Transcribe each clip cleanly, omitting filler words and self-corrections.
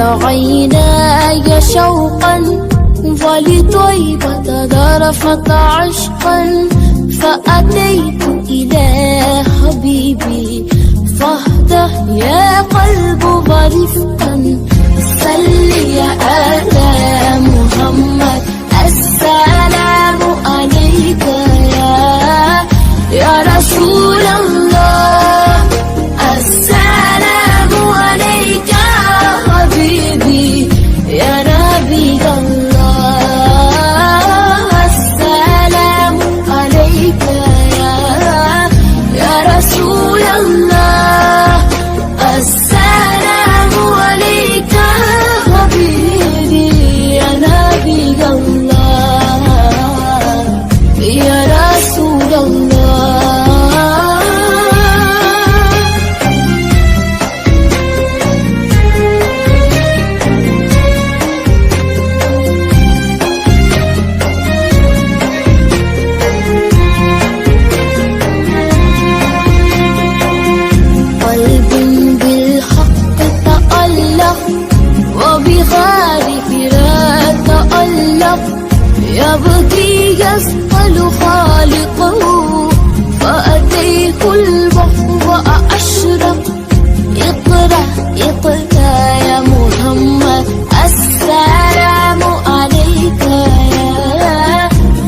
عيناي شوقا ولطيبة ذرفت عشقا فأتيت إلى حبيبي فاهدأ يا قلب ورفقا صل على محمد السلام عليك يا رسول الله السلام عليك حبيبي يا نبي الله السلام عليك يا رسول الله السلام عليك حبيبي يا نبي الله يا رسول الله. قلب بالحق تألق وبغارك لا تألق يبكي يسأل خالقه فأتيت البحر وأشرق اقرأ اقرأ يا محمد السلام عليك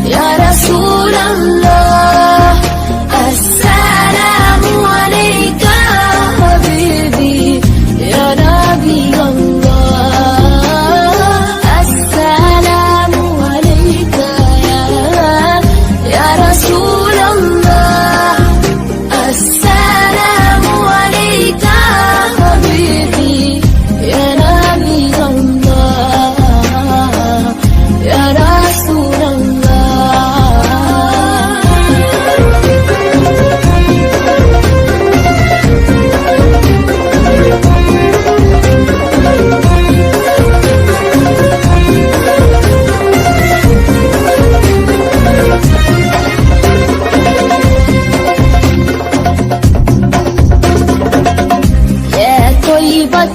يا رسول الله السلام عليك حبيبي يا نبي الله السلام عليك يا رسول الله السلام عليك حبيبي يا نبي الله يا رسول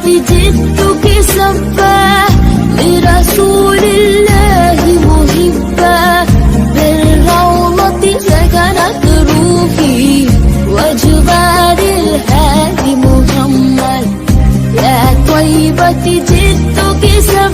جئتك سبا لرسول الله محبا بالروضة سكنت روحي وجبال الهادي محمد يا طيبة جئتك سبا